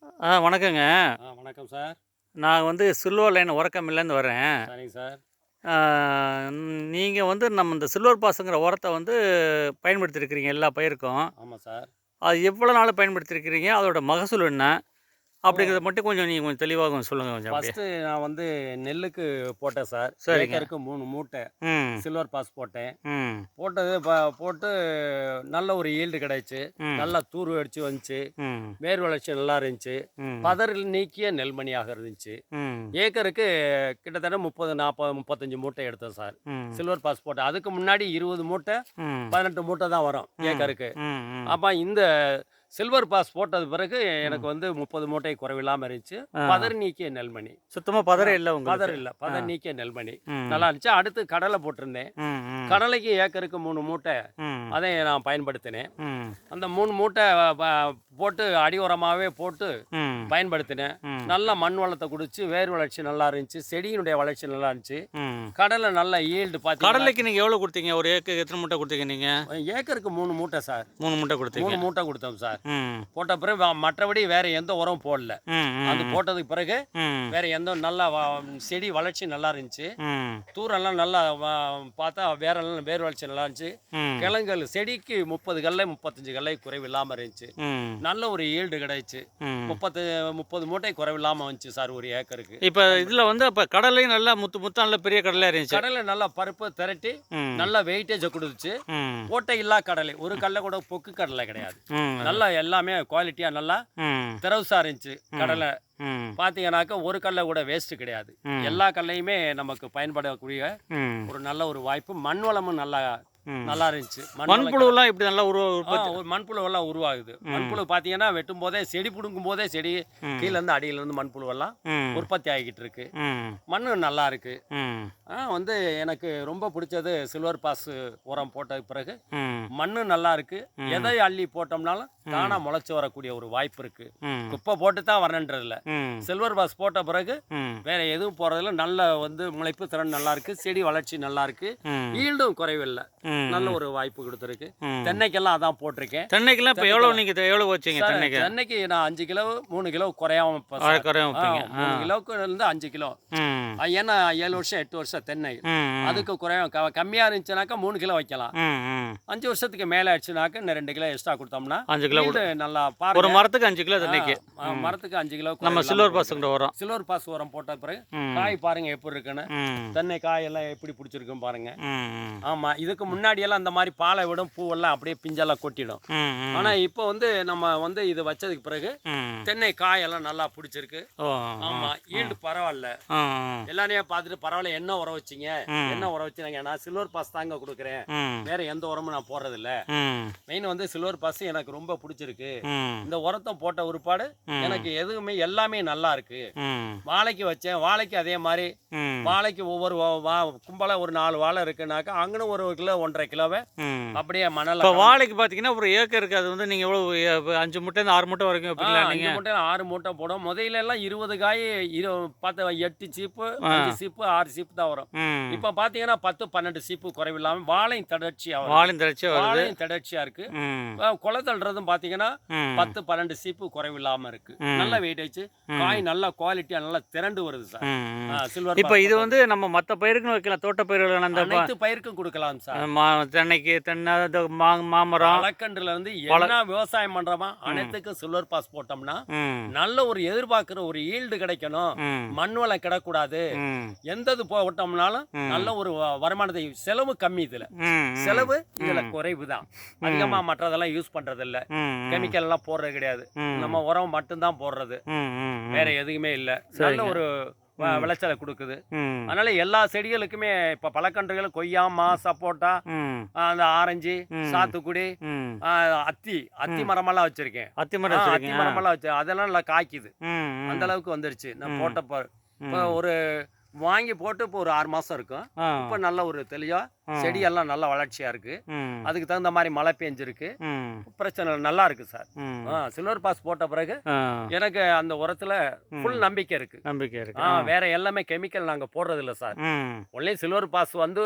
வணக்கங்க. வணக்கம் சார். நான் வந்து சில்வர் லைன் உரக்கமில்லேருந்து வரேன். சரிங்க சார். ஆ நீங்க வந்து நம்ம இந்த சில்வர் பாஸுங்கிற உரத்த வந்து பயன்படுத்தியிருக்கிறீங்க எல்லா பயிருக்கும். ஆமா சார். அது எவ்வளோ நாள் பயன்படுத்தியிருக்கிறீங்க? அதோட மகசூல் என்ன? ஓ! அப்படிங்கிறத மட்டும் கொஞ்சம் நீங்க கொஞ்சம் தெளிவா கொஞ்சம் சொல்லுங்க கொஞ்சம் அப்படியே. ஃபர்ஸ்ட்டு நான் வந்து நெல்லுக்கு போட்டேன் சார். சரிங்க. ஏக்கருக்கு 3 மூட்டை ம். சில்வர் பாஸ் போட்டேன். ம். போட்டது போட்டு நல்ல ஒரு ஈல்டு கிடைச்சு. ம். நல்லா தூர் அடிச்சு வந்துச்சு. ம். வேர் வளர்ச்சி நல்லா இருந்துச்சு. ம். பதர் நீக்கிய நெல்மணியாக இருந்துச்சு. ம். ஏக்கருக்கு கிட்டத்தட்ட 30, 40, 35 மூட்டை எடுத்தோம் சார். ம். சில்வர் பாஸ் போட்டேன். அதுக்கு முன்னாடி 20 மூட்டை, ம். 18 மூட்டை தான் வரும் ஏக்கருக்கு. ம். ம். அப்ப இந்த சில்வர் பாஸ் போட்டது பிறகு எனக்கு வந்து 30 மூட்டை குறைவில்லாம இருந்துச்சு. ஆ. பதர் நீக்கிய நெல்மணி. சுத்தமா பதரே இல்ல உங்களுக்கு. பதர் இல்ல. ஆ. பதர் நீக்கிய நெல்மணி. ம். நல்லா இருந்துச்சு. அடுத்து கடலை போட்டிருந்தேன். ம். ம். கடலைக்கு ஏக்கருக்கு 3 மூட்டை ம். அதை நான் பயன்படுத்தினேன். ம். அந்த 3 மூட்டை போட்டு அடி உரமாவே போட்டு ம். பயன்படுத்தினேன். ம். நல்ல மண் வளத்தை குடிச்சு, வேர் வளர்ச்சி நல்லா இருந்துச்சு. செடியினுடைய வளர்ச்சி நல்லா இருந்துச்சு. ம். கடலை நல்ல ஈல்டு பார்த்தீங்கன்னா கடலைக்கு நீங்க எவ்வளோ குடுத்தீங்க? ஒரு ஏக்கருக்கு எத்தன மூட்டை குடுத்தீங்க நீங்க? ஏக்கருக்கு 3 மூட்டை சார். 3 மூட்டை குடுத்தீங்க. 3 மூட்டை கொடுத்தோம் சார். ம். போட்ட பிறகு மற்றபடி வேற எந்த உரமும் போடல. ம். அது ம். போட்டதுக்கு பிறகு ம். வேற எந்த நல்லா செடி வளர்ச்சி நல்லா இருந்துச்சு. ம். தூரெல்லாம் நல்லா பார்த்தா வேர் வளர்ச்சி நல்லா இருந்துச்சு. ம். கிழங்குகள் செடிக்கு 30 கல்லை 35 கல்லை குறைவில்லாமல் இருந்துச்சு. ம். நல்ல ஒரு ஈல்டு கிடைச்சு. ம். 30 மூட்டை குறைவில்லாமல் வந்துச்சு சார் ஒரு ஏக்கருக்கு. இப்ப இதுல வந்து அப்ப கடலையும் நல்லா முத்து முத்தா நல்ல பெரிய கடலையா இருந்துச்சு. கடலை நல்லா பருப்பு திரட்டி ம். நல்லா வெயிட்டேஜை கொடுத்துச்சு. ம். ஓட்டை இல்லா கடலை ஒரு கடலை கூட பொக்கு கடலை கிடையாது. ம். நல்லா எல்லாமே குவாலிட்டியா நல்லா ம். திரவுசா இருந்துச்சு கடலை. ம். பார்த்தீங்கன்னாக்கா ஒரு கடலை கூட வேஸ்ட்டு கிடையாது. ம். எல்லா கடலையுமே நமக்கு பயன்படக்கூடிய ம். ஒரு நல்ல ஒரு வாய்ப்பு. மண் வளமும் நல்லா ம். நல்லா இருந்துச்சு. மண்புழுலாம் இப்படி நல்லா உற்பத்தி. ஒரு மண்புழுவெல்லாம் உருவாகுது. மண்புழு பார்த்தீங்கன்னா வெட்டும் போதே செடி பிடுங்கும் போதே செடி கீழேருந்து அடியிலேருந்து மண்புழுவெல்லாம் ம். உற்பத்தி ஆகிக்கிட்டு இருக்கு. ம். மண்ணு நல்லா இருக்கு. ம். வந்து எனக்கு ரொம்ப பிடிச்சது சில்வர் பாஸ் உரம் போட்ட பிறகு ம். மண்ணு நல்லா இருக்கு. எதை அள்ளி போட்டோம்னாலும் தானா முளைச்சி வரக்கூடிய ஒரு வாய்ப்பு இருக்கு. ம். குப்பை போட்டு தான் வரணுன்றதில்ல. ம். சில்வர் பாஸ் போட்ட பிறகு ம். வேற எதுவும் போறதில்ல. நல்ல வந்து முளைப்பு திறன் நல்லா இருக்கு. செடி வளர்ச்சி நல்லா இருக்கு. ம். ஈல்டும் குறைவில்லை. ம். நல்ல ஒரு வாய்ப்பு கொடுத்துருக்கு. ம். தென்னைக்கெல்லாம் அதான் போட்டிருக்கேன். தென்னைக்கெல்லாம் இப்ப எவ்வளோ நீங்க எவ்வளோ வச்சீங்க சார், தென்னைக்கு? தென்னைக்கு நான் 5 கிலோ 3 கிலோ குறையாம வைப்பேன் சார். குறைய வைப்பீங்க. 3 கிலோக்கு இருந்து 5 கிலோ. ம். ஏன்னா 7 வருஷம் 8 வருஷம் தென்னை. ம். அதுக்கு கம்மியா இருந்துச்சுனாக்கா 3 கிலோ வைக்கலாம். ம். ம். 5 வருஷத்துக்கு மேல ஆயிடுச்சுனாக்கா இன்னும் 2 கிலோ எக்ஸ்ட்ரா கொடுத்தோம்னா 5 கிலோ ஈல்டு நல்லா ஒரு பாருங்க. மரத்துக்கு 5 கிலோ தென்னைக்கு. மரத்துக்கு 5 கிலோ நம்ம சில்வர் பாஸுங்கிற உரம். சில்வர் பாஸ் உரம் போட்ட பிறகு ம். காய் பாருங்க எப்படி இருக்குன்னு. ம். தென்னை காய் எல்லாம் எப்படி பிடிச்சிருக்கும் பாருங்க. ம். ம். ஆமா, இதுக்கு முன்னாடி எல்லாம் இந்த மாதிரி பாலை விடும், பூவெல்லாம் அப்படியே பிஞ்செல்லாம் கொட்டிடும். ம். ம். ஆனா இப்போ வந்து நம்ம வந்து இது வச்சதுக்கு பிறகு ம். தென்னை காயெல்லாம் நல்லா பிடிச்சிருக்கு. ஓ. ஆமா, ஈல்டு பரவாயில்ல. ஆ. எல்லாரையும் பார்த்துட்டு பரவாயில்ல என்ன உரம் வச்சிங்க, ம். என்ன உரம் வச்சிங்க, நான் சில்வர் பாஸ் தாங்க கொடுக்குறேன், ம். வேற எந்த உரமும் நான் போடுறதில்ல. ம். மெயின் வந்து சில்வர் பாஸ் எனக்கு ரொம்ப பிடிச்சிருக்கு. ம். இந்த உரத்தை போட்ட ஒருபாடு எனக்கு எதுவுமே எல்லாமே நல்லா இருக்கு. ம். வாழைக்கு வச்சேன், வாழைக்கு அதே மாதிரி ம். வாழைக்கு ஒவ்வொரு கும்பலா ஒரு 4 வாழை இருக்குனாக்கா அங்கனும் ஒரு கிலோ 1.5 கிலோவை ம். அப்படியே மணல இப்போ வாழைக்கு பார்த்தீங்கன்னா ஒரு ஏக்கருக்கு அது வந்து நீங்கள் எவ்வளோ 5 மூட்டைலேருந்து 6 மூட்டை வரைக்கும் வைப்பீங்களா 5 நீங்கள்? மூட்டை 6 மூட்டை போடும். முதல்ல எல்லாம் 20 காய் 8 சீப்பு 5 சீப்பு 6 சீப்பு தான் வரும். ம். இப்போ பார்த்தீங்கன்னா 10 12 சீப்பு குறைவில்லாம வாழையும் தொடர்ச்சியா வரும். வாழையும் திரட்சியாக வருது. வாழையும் தொடர்ச்சியா இருக்கு. ம். கொலை தள்ளுறதும் பார்த்தீங்கன்னா ம். 10 12 சீப்பு குறைவில்லாம இருக்கு. ம். நல்ல வெயிட்டேஜ், காய் நல்ல குவாலிட்டியா நல்லா திரண்டு வருது சார். ம். சில்வர் இப்போ இது வந்து நம்ம மற்ற பயிருக்குன்னு வைக்கலாம், தோட்ட பயிர்கள் அந்த அனைத்து பயிருக்கும் கொடுக்கலாம் சார். தென்னைக்கு தென்னை இந்த மாமரம் மரக்கன்றுல இருந்து என்ன விவசாயம் பண்றோமா அனைத்துக்கும் சில்வர் பாஸ் போட்டோம்னா ம். நல்ல ஒரு எதிர்பார்க்கிற ஒரு ஈல்டு கிடைக்கணும். ம். மண் வளம் கிடக்கூடாது. ம். எந்தது போட்டோம்னாலும் நல்ல ஒரு வருமானத்தை. செலவு கம்மி இதுல. ம். செலவு இதுல குறைவு தான். அதிகமா மற்றதெல்லாம் யூஸ் பண்றது இல்ல. ம். கெமிக்கல் எல்லாம் போடுறது கிடையாது. ம். நம்ம உரம் மட்டும்தான் போடுறது. ம். ம். வேற எதுவுமே இல்ல. நல்ல ஒரு விளைச்சலை கொடுக்குது. ம். அதனால எல்லா செடிகளுக்குமே இப்ப பழக்கன்றுகள் கொய்யா, மா, சப்போட்டா, ம். அந்த ஆரஞ்சு, சாத்துக்குடி, ம். அத்தி மரமெல்லாம் வச்சிருக்கேன். அத்திமரம் அத்தி வச்சிருக்கீங்க. மரமெல்லாம் வச்சு அதெல்லாம் நல்லா காய்க்குது. ம். அந்த அளவுக்கு வந்துருச்சு நான் போட்டப்ப. இப்போ ஒரு வாங்கி போட்டு இப்போ ஒரு 6 மாசம் இருக்கும். ஆ. இப்போ நல்ல ஒரு தெளிவா செடியெல்லாம் நல்ல வளர்ச்சியா இருக்கு. ம். அதுக்கு தகுந்த மாதிரி மழை பெஞ்சிருக்கு. ம். பிரச்சனை இல்ல, நல்லா இருக்கு சார். ம். சில்வர் பாஸ் போட்ட பிறகு ஆ. எனக்கு அந்த உரத்துல ஃபுல் நம்பிக்கை இருக்கு. நம்பிக்கை இருக்கு. வேற எல்லாமே கெமிக்கல் நாங்க போடுறது இல்ல சார். ம். ஒன்லி சில்வர் பாஸ் வந்து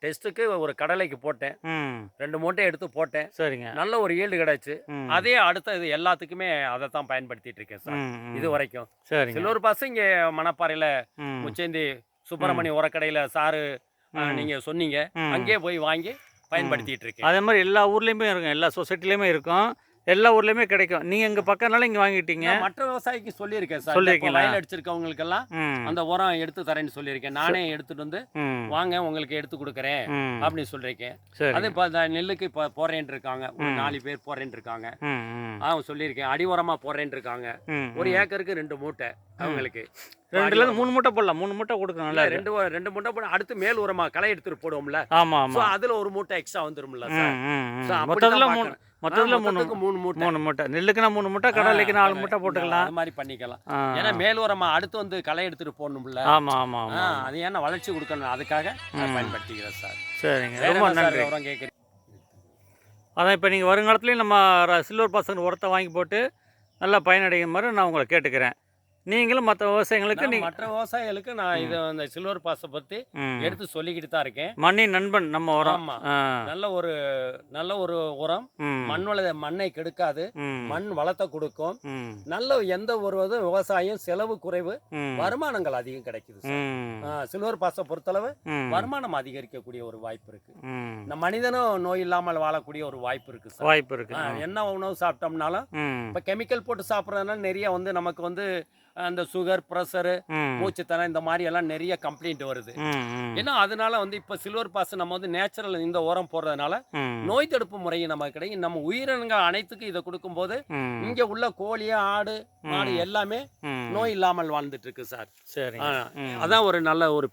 டெஸ்ட்டுக்கு ஒரு கடலைக்கு போட்டேன். ம். 2 மூட்டை எடுத்து போட்டேன். சரிங்க. நல்ல ஒரு ஈல்டு கிடைச்சு. ம். அதே அடுத்த இது எல்லாத்துக்குமே அதை தான் பயன்படுத்திட்டு இருக்கேன் சார் ம். ம். இது வரைக்கும். சரிங்க. சில்வர் பாஸ் இங்க மணப்பாறையில ம். முச்சேந்தி சுப்பிரமணிய உரக்கடையில சாரு நீங்க சொன்னீங்க, ம். அங்கேயே போய் வாங்கி பயன்படுத்திட்டு இருக்கேன். அதே மாதிரி எல்லா ஊர்லேயுமே இருக்கும், எல்லா சொசைட்டிலையுமே இருக்கும், எல்லா ஊர்லேயுமே கிடைக்கும். நீங்கள் இங்கே பக்கம்னால இங்கே வாங்கிட்டீங்க. நான் மற்ற விவசாயிக்கு சொல்லியிருக்கேன் சார். சொல்லியிருக்கீங்களா? வயல் அடிச்சிருக்கவங்களுக்கெல்லாம் ம். அந்த உரம் எடுத்து தரேன்னு சொல்லியிருக்கேன். நானே எடுத்துட்டு வந்து ம். வாங்க உங்களுக்கு எடுத்து கொடுக்குறேன் ம். அப்படின்னு சொல்லியிருக்கேன். சரி. அது இப்போ நெல்லுக்கு இப்போ போறேன் இருக்காங்க, ஒரு 4 பேர் போறேன் இருக்காங்க. ம். ம். சொல்லியிருக்கேன், அடி உரமா போறேன் இருக்காங்க. ம். ஒரு ஏக்கருக்கு 2 மூட்டை அவங்களுக்கு. 2லேருந்து 3 மூட்டை போடலாம். 3 மூட்டை கொடுக்கணும். நல்லா இருக்கு. 2 மூட்டை போட அடுத்து மேல் உரமா களை எடுத்துட்டு போடுவோம்ல. ஆமாம் ஸோ ஆமாம். அதுல ஒரு மூட்டை எக்ஸ்ட்ரா வந்துரும்ல சார். ம். So, ம். அப்படிதான் மொத்தத்தில் பார்க்கணும். மொத்தத்தில் 3 3 மூட்டை 3 மூட்டை. நெல்லுக்குன்னா 3 மூட்டை, கடலைக்கு 4 மூட்டை போட்டுக்கலாம். அது மாதிரி பண்ணிக்கலாம். ஆ. ஏன்னா மேல் உரமா அடுத்து வந்து களை எடுத்துட்டு போடணும்ல. ஆமாம் ஆமாம் ஆமாம். அது ஏன்னா வளர்ச்சி கொடுக்கணும், அதுக்காக நான் பயன்படுத்திக்கிறேன் சார். சரிங்க. வேற ரொம்ப என்ன சார் நன்றி. உரம் கேட்குறீங்க? அதான் இப்போ நீங்கள் வருங்காலத்துலேயும் நம்ம சில்வர் பாசங்க உரத்தை வாங்கி போட்டு நல்லா பயனடையும் மாதிரி நான் உங்களை கேட்டுக்கிறேன். நீங்களும் மற்ற விவசாயிகளுக்கு நான் நீங்கள் மற்ற விவசாயிகளுக்கு நான் இதை அந்த சில்வர் பாஸை பற்றி எடுத்து சொல்லிக்கிட்டு தான் இருக்கேன். மண்ணின் நண்பன் நம்ம உரம். ஆமா. ஆ. நல்ல ஒரு உரம். ம். மண்ணை கெடுக்காது, ம். மண் வளத்தை கொடுக்கும். ம். நல்ல எந்த ஒரு விவசாயம் செலவு குறைவு, ம். வருமானங்கள் அதிகம் கிடைக்குது சார். ம். சில்வர் பாஸை பொறுத்தளவு ம். வருமானம் அதிகரிக்கக்கூடிய ஒரு வாய்ப்பு இருக்கு. ம். இந்த மனிதனும் நோய் இல்லாமல் வாழக்கூடிய ஒரு வாய்ப்பு இருக்கு சார். வாய்ப்பு இருக்கு. என்ன உணவு சாப்பிட்டோம்னாலும் ம். இப்போ கெமிக்கல் போட்டு சாப்பிட்றதுனால நிறைய வந்து நமக்கு வந்து அந்த சுகர், ப்ரெஷரு, ம். மூச்சுத்தனம் இந்த மாதிரி எல்லாம் நிறைய கம்ப்ளைண்ட் வருது. ம். ம். ஏன்னா அதனால வந்து இப்போ சில்வர் பாஸ் நம்ம வந்து நேச்சுரல் இந்த உரம் போடுறதுனால ம். நோய் தடுப்பு முறையும் நமக்கு கிடைக்கும். நம்ம உயிரினங்கள் அனைத்துக்கும் இதை கொடுக்கும்போது ம். இங்க உள்ள கோழி, ஆடு, மாடு எல்லாமே ம். நோய் இல்லாமல் வாழ்ந்துட்டு இருக்கு சார். சரிங்க. அதான் ஒரு நல்ல ஒரு